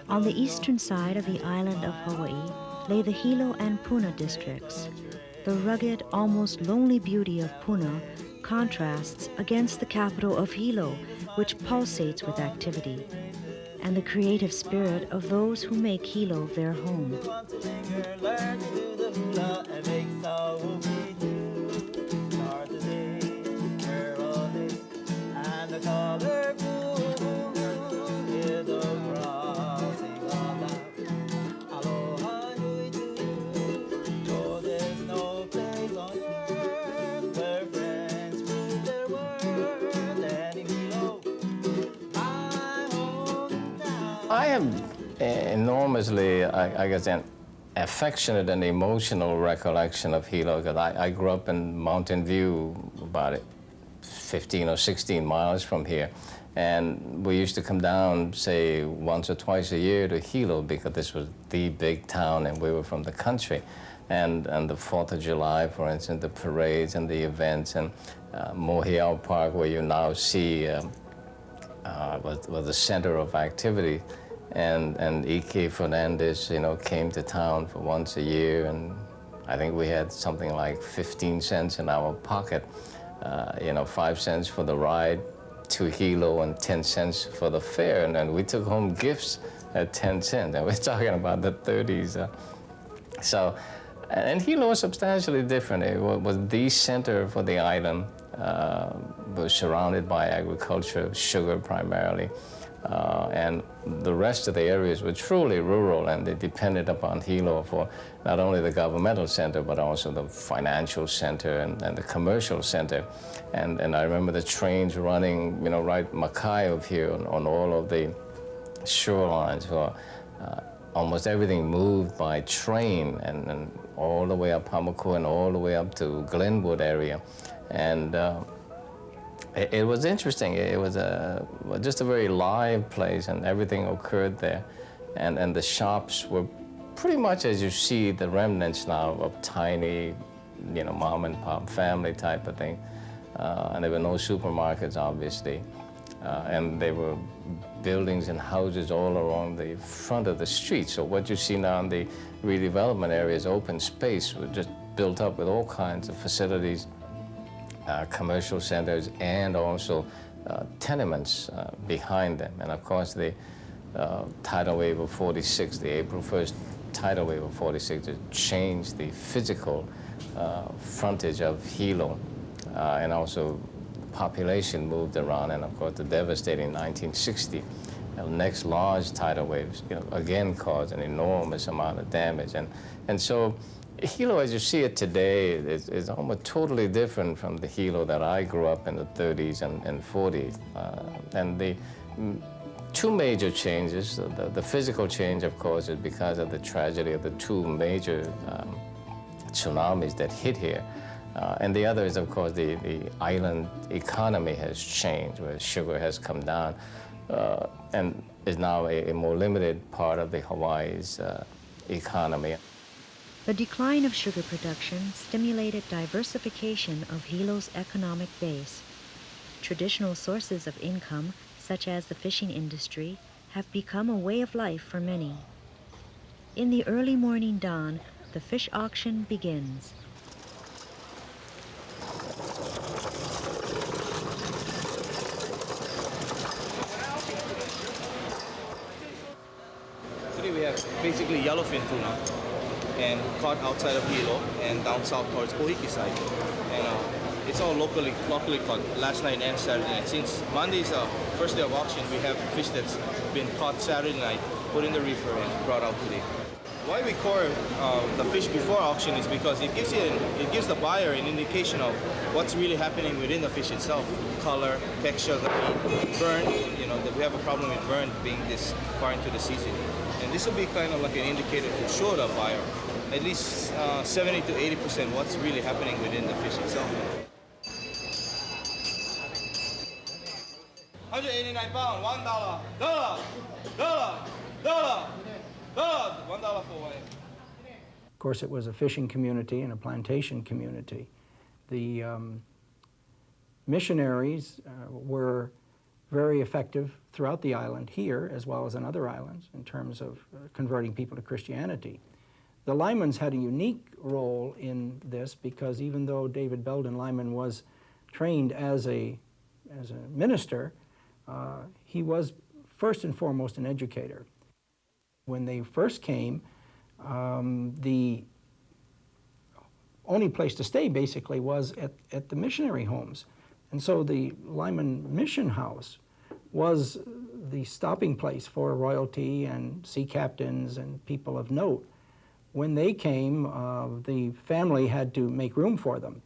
On the eastern side of the island of Hawaii lay the Hilo and Puna districts. The rugged, almost lonely beauty of Puna contrasts against the capital of Hilo, which pulsates with activity, and the creative spirit of those who make Hilo their home. I am enormously, I guess, an affectionate and emotional recollection of Hilo, because I grew up in Mountain View, about 15 or 16 miles from here. And we used to come down, say, once or twice a year to Hilo, because this was the big town and we were from the country. And the 4th of July, for instance, the parades and the events, and Mohiao Park, where you now see was the center of activity. And Ike Fernandez, came to town for once a year, and I think we had something like 15 cents in our pocket, 5 cents for the ride to Hilo and 10 cents for the fare, and then we took home gifts at 10 cents, and we're talking about the 30s. And Hilo was substantially different. It was the center for the island, was surrounded by agriculture, sugar primarily. And the rest of the areas were truly rural, and they depended upon Hilo for not only the governmental center, but also the financial center and the commercial center. And I remember the trains running, right Makai of here on all of the shorelines. For almost everything moved by train, and all the way up Hamakua and all the way up to Glenwood area. And it was interesting. It was just a very live place, and everything occurred there. And the shops were pretty much as you see the remnants now of tiny, mom and pop family type of thing. And there were no supermarkets, obviously. And there were buildings and houses all along the front of the street. So what you see now in the redevelopment areas, open space, was just built up with all kinds of facilities, commercial centers, and also tenements behind them. And of course, the tidal wave of 46, the April 1st tidal wave of 46, changed the physical frontage of Hilo, and also population moved around, and of course the devastating 1960 next large tidal waves, again caused an enormous amount of damage, and so Hilo, as you see it today, is almost totally different from the Hilo that I grew up in the 30s and 40s, and the two major changes. The physical change, of course, is because of the tragedy of the two major tsunamis that hit here. And the other is, of course, the island economy has changed, where sugar has come down and is now a more limited part of the Hawaii's economy. The decline of sugar production stimulated diversification of Hilo's economic base. Traditional sources of income, such as the fishing industry, have become a way of life for many. In the early morning dawn, the fish auction begins. Today we have basically yellowfin tuna, and caught outside of Hilo and down south towards Ohiki side. And it's all locally caught last night and Saturday night. Since Monday's first day of auction, we have fish that's been caught Saturday night, put in the reefer, and brought out today. Why we core the fish before auction is because it gives the buyer an indication of what's really happening within the fish itself. Color, texture, burn. You know, that we have a problem with burn being this far into the season. And this will be kind of like an indicator to show the buyer at least 70 to 80% what's really happening within the fish itself. 189 pounds, $1 for one. Of course, it was a fishing community and a plantation community. The missionaries were very effective throughout the island here, as well as on other islands, in terms of converting people to Christianity. The Lymans had a unique role in this because even though David Belden Lyman was trained as a minister, he was first and foremost an educator. When they first came, the only place to stay basically was at the missionary homes. And so the Lyman Mission House was the stopping place for royalty and sea captains and people of note. When they came, the family had to make room for them.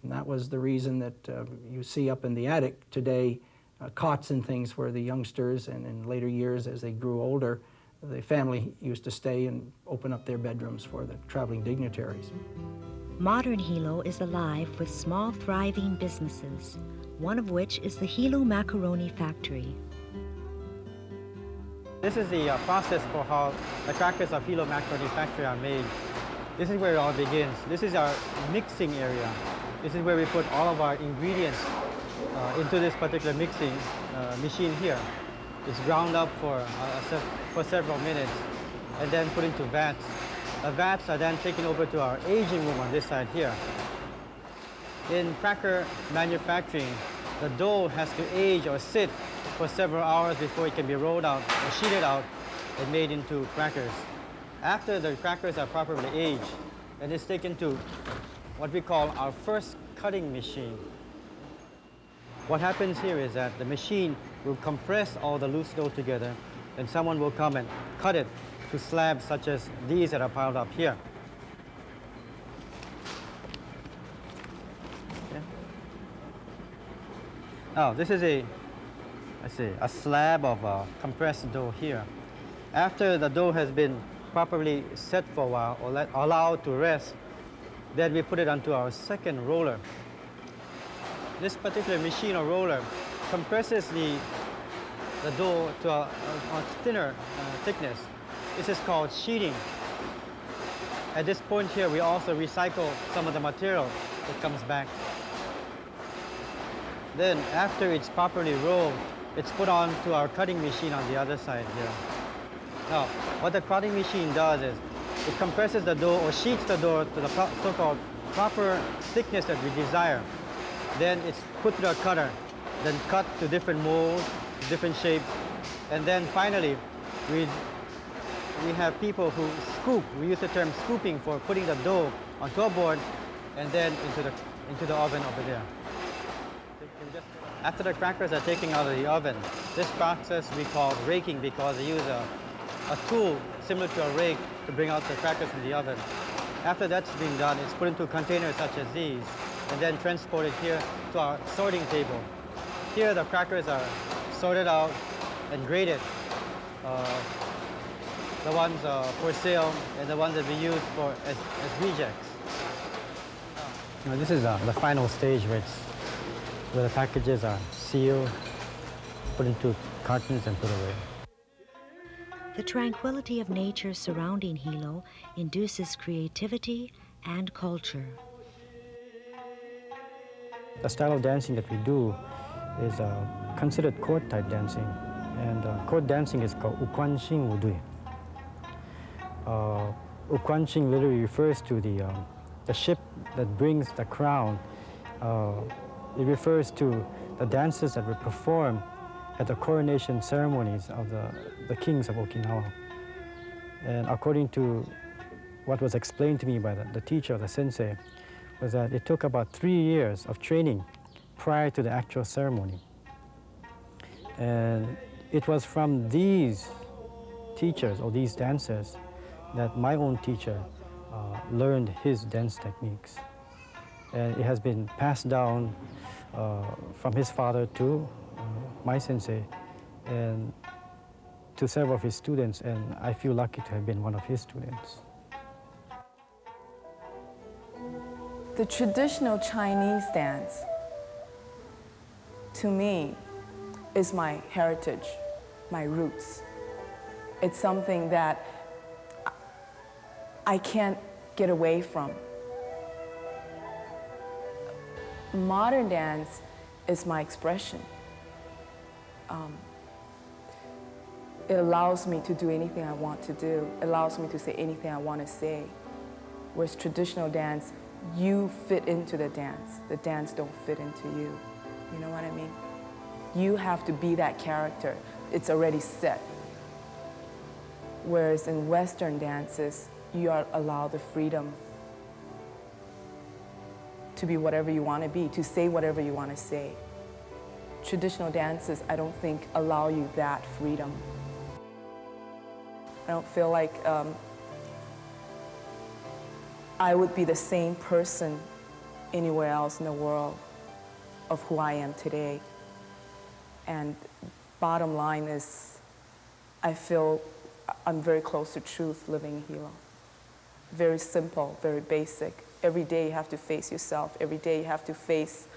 And that was the reason that you see up in the attic today cots and things for the youngsters, and in later years as they grew older, the family used to stay and open up their bedrooms for the traveling dignitaries. Modern Hilo is alive with small, thriving businesses, one of which is the Hilo Macaroni Factory. This is the process for how the crackers of Hilo Macaroni Factory are made. This is where it all begins. This is our mixing area. This is where we put all of our ingredients into this particular mixing machine here. It's ground up for several minutes and then put into vats. The vats are then taken over to our aging room on this side here. In cracker manufacturing, the dough has to age or sit for several hours before it can be rolled out or sheeted out and made into crackers. After the crackers are properly aged, then it's taken to what we call our first cutting machine. What happens here is that the machine will compress all the loose dough together, and someone will come and cut it to slabs such as these that are piled up here. Okay. Now, this is a slab of compressed dough here. After the dough has been properly set for a while or allowed to rest, then we put it onto our second roller. This particular machine or roller compresses the dough to a thinner thickness. This is called sheeting. At this point here, we also recycle some of the material that comes back. Then, after it's properly rolled, it's put on to our cutting machine on the other side here. Now, what the cutting machine does is it compresses the dough or sheets the dough to the so-called proper thickness that we desire. Then it's put to a cutter, then cut to different molds, different shapes, and then finally we have people who scoop. We use the term scooping for putting the dough onto a board and then into the oven over there. After the crackers are taken out of the oven, this process we call raking because they use a tool similar to a rake to bring out the crackers from the oven. After that's been done, it's put into containers such as these and then transported here to our sorting table. Here the crackers are sorted out and graded. The ones for sale and the ones that we use as rejects. Now, this is the final stage where the packages are sealed, put into cartons and put away. The tranquility of nature surrounding Hilo induces creativity and culture. The style of dancing that we do is considered court-type dancing, and court dancing is called ukwanshin wudui. Ukwanshin literally refers to the ship that brings the crown. It refers to the dances that were performed at the coronation ceremonies of the kings of Okinawa. And according to what was explained to me by the teacher, the sensei, was that it took about 3 years of training prior to the actual ceremony. And it was from these teachers or these dancers that my own teacher learned his dance techniques. And it has been passed down from his father to my sensei and to several of his students, and I feel lucky to have been one of his students. The traditional Chinese dance, to me, is my heritage, my roots. It's something that I can't get away from. Modern dance is my expression. It allows me to do anything I want to do. It allows me to say anything I want to say. Whereas traditional dance, you fit into the dance don't fit into you. You know what I mean? You have to be that character. It's already set. Whereas in Western dances, you are allowed the freedom to be whatever you want to be, to say whatever you want to say. Traditional dances, I don't think, allow you that freedom. I don't feel like I would be the same person anywhere else in the world of who I am today. And bottom line is, I feel I'm very close to truth living in Hilo. Very simple, very basic. Every day you have to face yourself. Every day you have to face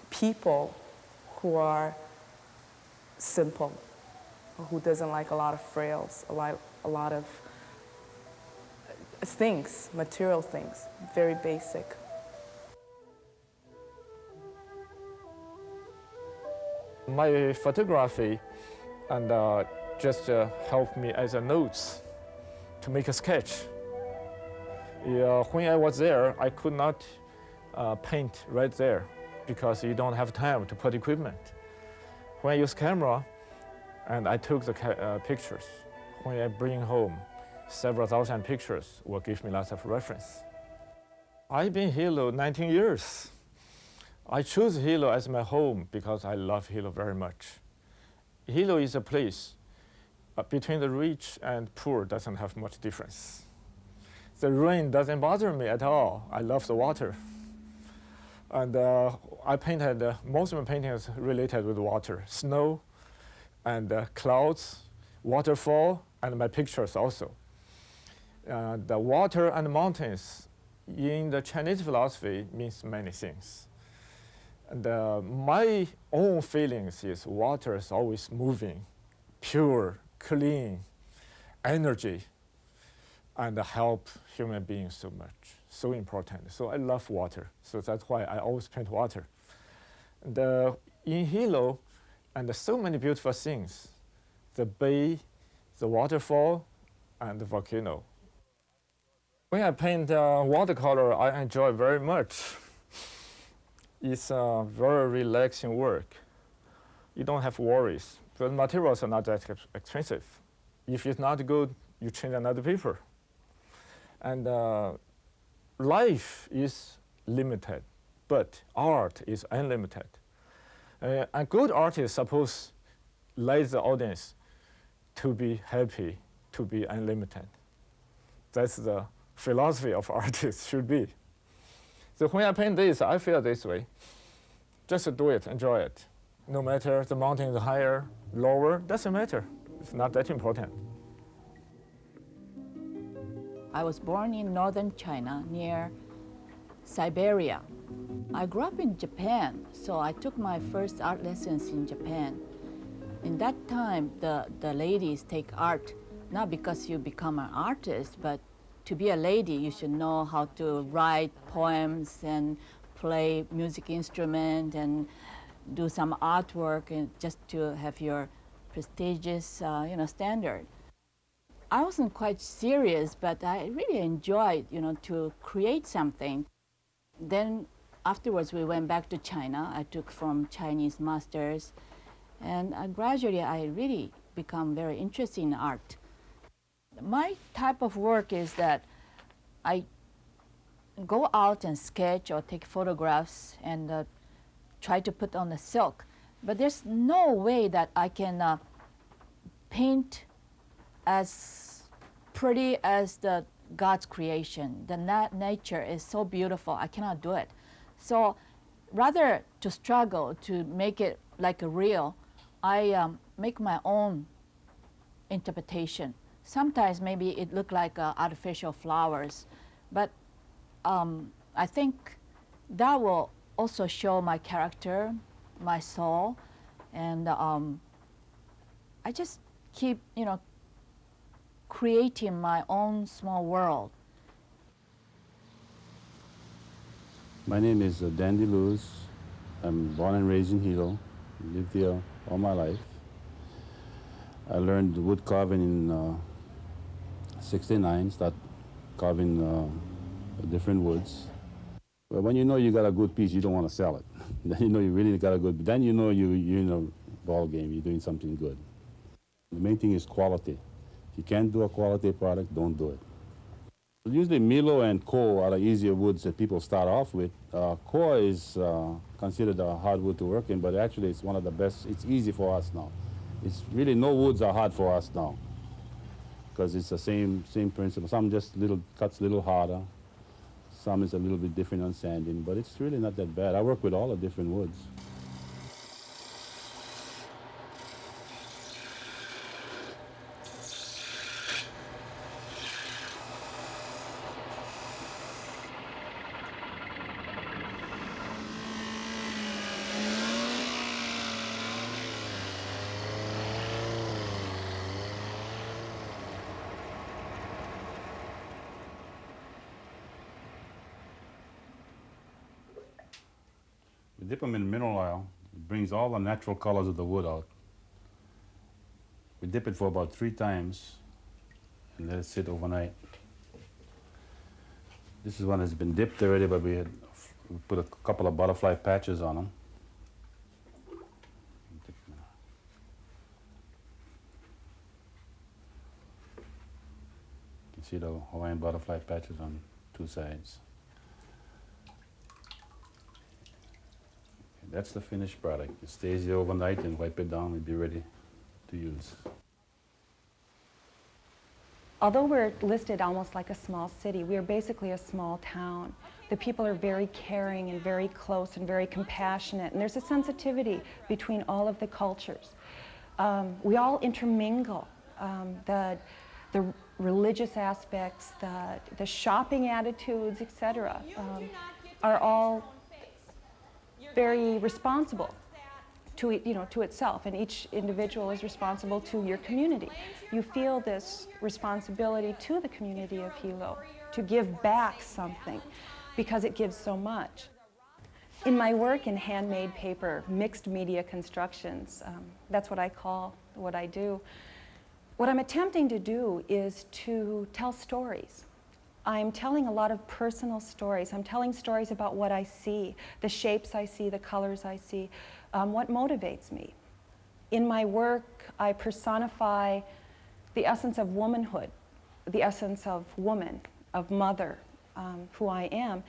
people who are simple, who doesn't like a lot of frills, a lot of things, material things, very basic. My photography and just helped me as a notes to make a sketch. When I was there, I could not paint right there because you don't have time to put equipment. When I use camera, and I took the pictures, when I bring home several thousand pictures, will give me lots of reference. I've been Hilo 19 years. I chose Hilo as my home because I love Hilo very much. Hilo is a place between the rich and poor doesn't have much difference. The rain doesn't bother me at all. I love the water. And I painted, most of my paintings related with water, snow and clouds, waterfall, and my pictures also. The water and mountains in the Chinese philosophy means many things. And my own feelings is water is always moving, pure, clean, energy, and help human beings so much, so important. So I love water, so that's why I always paint water. And in Hilo, and so many beautiful things, the bay, the waterfall, and the volcano. When I paint watercolor, I enjoy very much. It's a very relaxing work. You don't have worries. The materials are not that expensive. If it's not good, you change another paper. And life is limited, but art is unlimited. A good artist suppose let the audience to be happy, to be unlimited. That's the philosophy of artists should be. So when I paint this, I feel this way. Just do it, enjoy it. No matter the mountain is higher, lower, doesn't matter. It's not that important. I was born in northern China near Siberia. I grew up in Japan, so I took my first art lessons in Japan. In that time, the ladies take art, not because you become an artist, but to be a lady, you should know how to write poems and play music instrument and do some artwork, and just to have your prestigious, standard. I wasn't quite serious, but I really enjoyed, to create something. Then afterwards, we went back to China. I took from Chinese masters, and gradually I really become very interested in art. My type of work is that I go out and sketch or take photographs and try to put on the silk. But there's no way that I can paint as pretty as the God's creation. The nature is so beautiful. I cannot do it. So rather to struggle to make it like a real, I make my own interpretation. Sometimes maybe it look like artificial flowers, but I think that will also show my character, my soul, and I just keep, creating my own small world. My name is Dandy Lewis. I'm born and raised in Hilo. Lived here all my life. I learned wood carving in '69, started carving different woods. But when you know you got a good piece, you don't want to sell it. Then you know you really got a good, then you know you're in a ball game, you're doing something good. The main thing is quality. If you can't do a quality product, don't do it. Usually Milo and Ko are the easier woods that people start off with. Ko is considered a hard wood to work in, but actually it's one of the best. It's easy for us now. It's really, no woods are hard for us now because it's the same principle. Some just cuts a little harder. Some is a little bit different on sanding, but it's really not that bad. I work with all the different woods. We dip them in mineral oil. It brings all the natural colors of the wood out. We dip it for about 3 times and let it sit overnight. This is one that's been dipped already, but we put a couple of butterfly patches on them. You can see the Hawaiian butterfly patches on 2 sides. That's the finished product. It stays here overnight and wipe it down and be ready to use. Although we're listed almost like a small city, we are basically a small town. The people are very caring and very close and very compassionate, and there's a sensitivity between all of the cultures. We all intermingle. The religious aspects, the shopping attitudes, etc., are all very responsible to itself, and each individual is responsible to your community. You feel this responsibility to the community of Hilo to give back something because it gives so much. In my work in handmade paper, mixed media constructions, that's what I call what I do. What I'm attempting to do is to tell stories. I'm telling a lot of personal stories. I'm telling stories about what I see, the shapes I see, the colors I see, what motivates me. In my work, I personify the essence of womanhood, the essence of woman, of mother, who I am,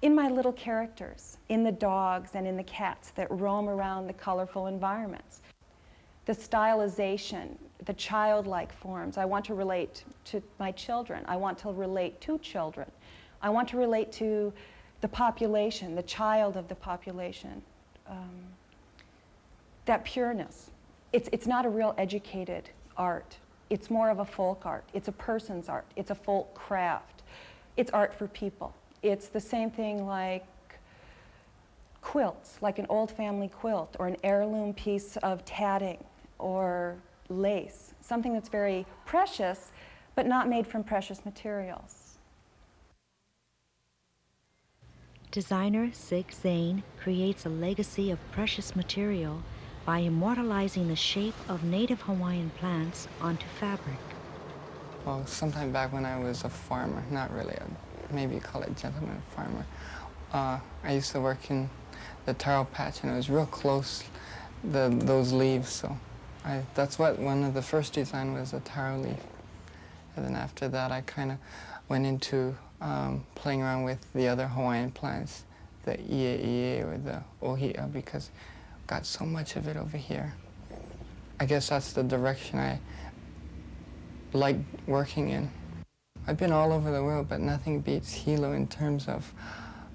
in my little characters, in the dogs and in the cats that roam around the colorful environments. The stylization, the childlike forms. I want to relate to my children. I want to relate to children. I want to relate to the population, the child of the population. That pureness. It's not a real educated art. It's more of a folk art. It's a person's art. It's a folk craft. It's art for people. It's the same thing like quilts, like an old family quilt or an heirloom piece of tatting or lace, something that's very precious, but not made from precious materials. Designer Sig Zane creates a legacy of precious material by immortalizing the shape of native Hawaiian plants onto fabric. Well, sometime back when I was a farmer, not really, maybe you call it gentleman farmer, I used to work in the taro patch, and it was real close, those leaves, so that's what one of the first design was, a taro leaf. And then after that, I kind of went into playing around with the other Hawaiian plants, the ie or the ohia, because I got so much of it over here. I guess that's the direction I like working in. I've been all over the world, but nothing beats Hilo in terms of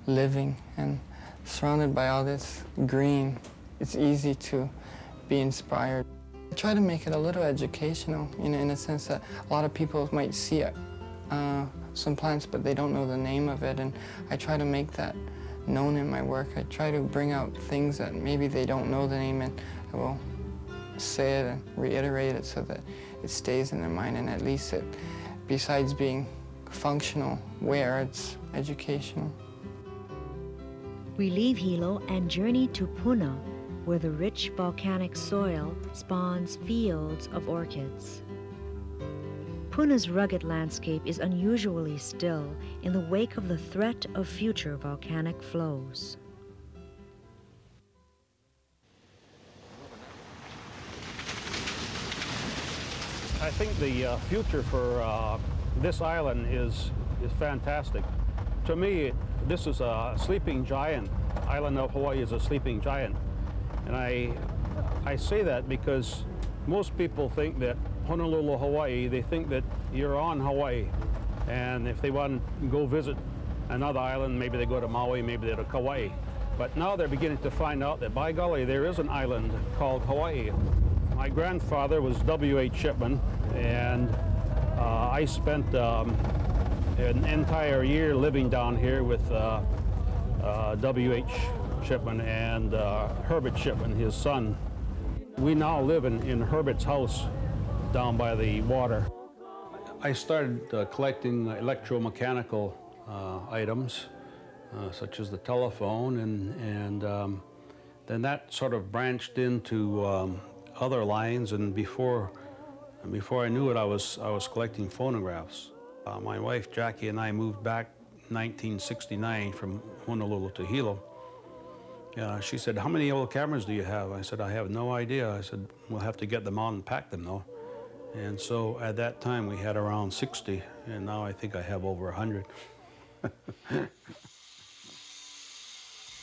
living and surrounded by all this green. It's easy to be inspired. I try to make it a little educational, in a sense that a lot of people might see some plants, but they don't know the name of it, and I try to make that known in my work. I try to bring out things that maybe they don't know the name, and I will say it and reiterate it so that it stays in their mind, and at least it, besides being functional wear, it's educational. We leave Hilo and journey to Puna, where the rich volcanic soil spawns fields of orchids. Puna's rugged landscape is unusually still in the wake of the threat of future volcanic flows. I think the future for this island is fantastic. To me, this is a sleeping giant. Island of Hawaii is a sleeping giant. And I say that because most people think that Honolulu, Hawaii, they think that you're on Hawaii. And if they want to go visit another island, maybe they go to Maui, maybe they go to Kauai. But now they're beginning to find out that, by golly, there is an island called Hawaii. My grandfather was W.H. Shipman, and I spent an entire year living down here with W.H. Shipman and Herbert Shipman, his son. We now live in Herbert's house down by the water. I started collecting electromechanical items, such as the telephone, and then that sort of branched into other lines, and before I knew it, I was collecting phonographs. My wife Jackie and I moved back in 1969 from Honolulu to Hilo. She said, "How many old cameras do you have?" I said, "I have no idea." I said, "We'll have to get them out and pack them though." And so at that time we had around 60, and now I think I have over 100.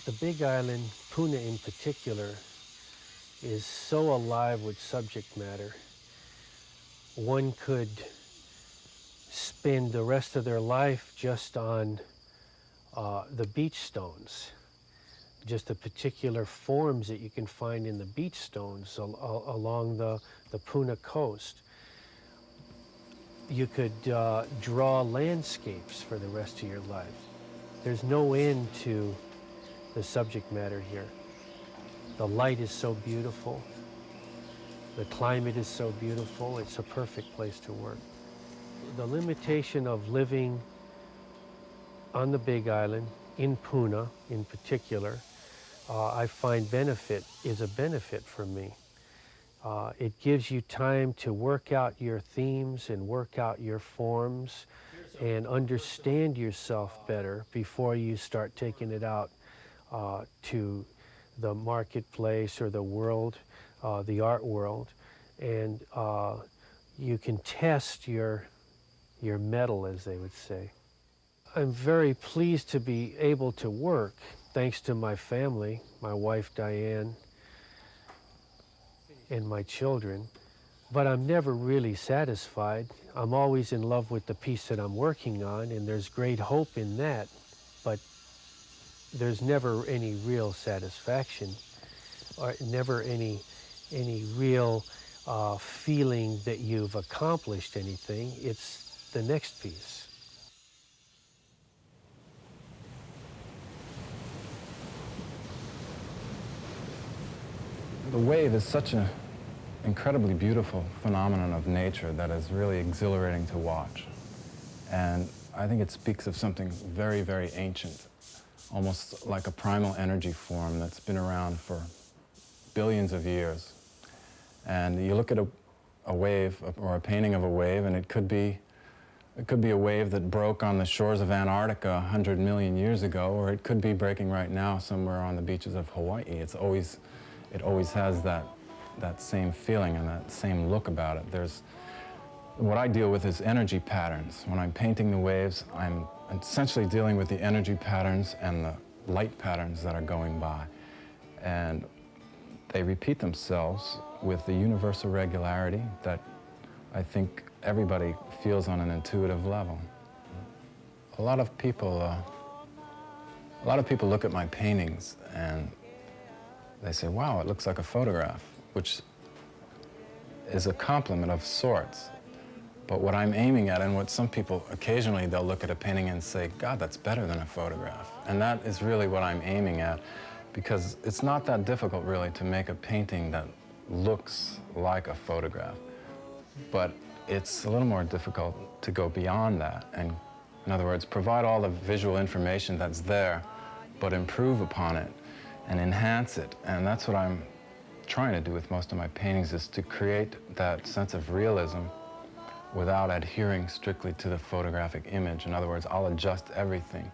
The Big Island, Puna in particular, is so alive with subject matter. One could spend the rest of their life just on the beach stones, just the particular forms that you can find in the beach stones along the Puna coast. You could draw landscapes for the rest of your life. There's no end to the subject matter here. The light is so beautiful. The climate is so beautiful. It's a perfect place to work. The limitation of living on the Big Island, in Puna in particular, I find is a benefit for me. It gives you time to work out your themes and work out your forms and understand yourself better before you start taking it out to the marketplace or the world, the art world, and you can test your mettle, as they would say. I'm very pleased to be able to work thanks to my family, my wife Diane, and my children, but I'm never really satisfied. I'm always in love with the piece that I'm working on, and there's great hope in that, but there's never any real satisfaction, or never any real feeling that you've accomplished anything. It's the next piece. The wave is such an incredibly beautiful phenomenon of nature that is really exhilarating to watch. And I think it speaks of something very, very ancient, almost like a primal energy form that's been around for billions of years. And you look at a wave or a painting of a wave, and it could be a wave that broke on the shores of Antarctica 100 million years ago, or it could be breaking right now somewhere on the beaches of Hawaii. It always has that same feeling and that same look about it. What I deal with is energy patterns. When I'm painting the waves, I'm essentially dealing with the energy patterns and the light patterns that are going by. And they repeat themselves with the universal regularity that I think everybody feels on an intuitive level. a lot of people look at my paintings and they say, wow, it looks like a photograph, which is a compliment of sorts. But what I'm aiming at, and what some people occasionally, they'll look at a painting and say, God, that's better than a photograph. And that is really what I'm aiming at, because it's not that difficult really to make a painting that looks like a photograph. But it's a little more difficult to go beyond that. And in other words, provide all the visual information that's there, but improve upon it and enhance it. And that's what I'm trying to do with most of my paintings, is to create that sense of realism without adhering strictly to the photographic image. In other words, I'll adjust everything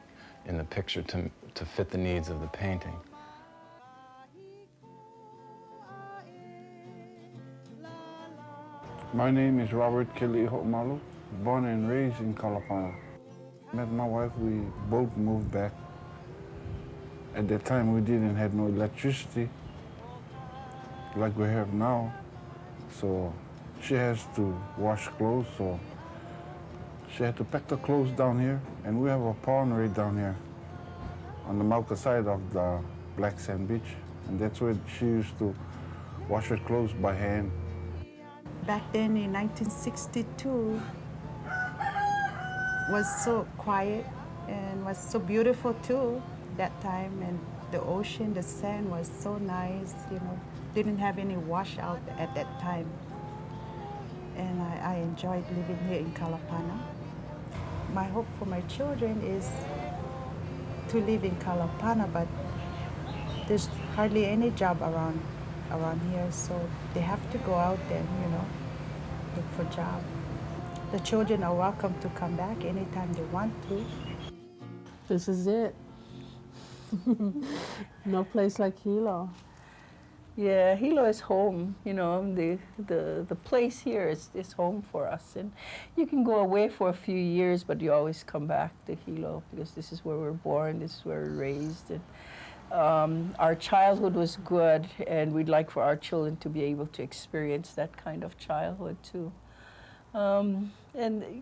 in the picture to fit the needs of the painting. My name is Robert Kelly Ho'omalu, born and raised in Kalapana. Met my wife, we both moved back. At that time, we didn't have no electricity like we have now. So she has to wash clothes, so she had to pack the clothes down here. And we have a pond right down here on the Mauka side of the Black Sand Beach. And that's where she used to wash her clothes by hand. Back then in 1962, was so quiet and was so beautiful too that time, and the ocean, the sand was so nice, you know, didn't have any washout at that time. And I enjoyed living here in Kalapana. My hope for my children is to live in Kalapana, but there's hardly any job around here, so they have to go out and, you know, look for a job. The children are welcome to come back anytime they want to. This is it. No place like Hilo. Yeah, Hilo is home. You know, the place here is home for us. And you can go away for a few years, but you always come back to Hilo because this is where we're born, this is where we're raised. And our childhood was good, and we'd like for our children to be able to experience that kind of childhood too. And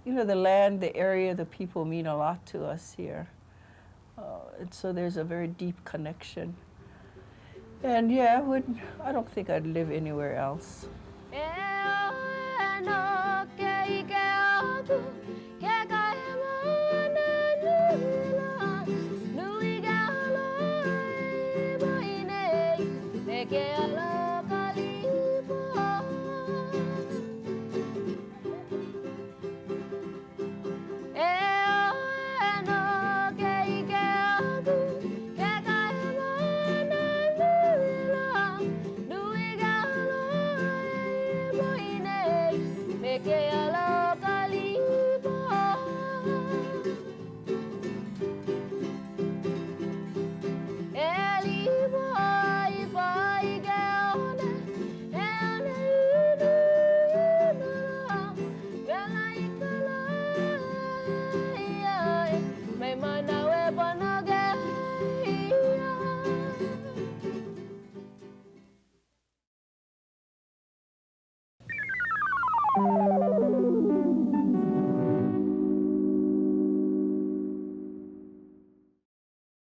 you know, the land, the area, the people mean a lot to us here. And so there's a very deep connection. And yeah, I don't think I'd live anywhere else.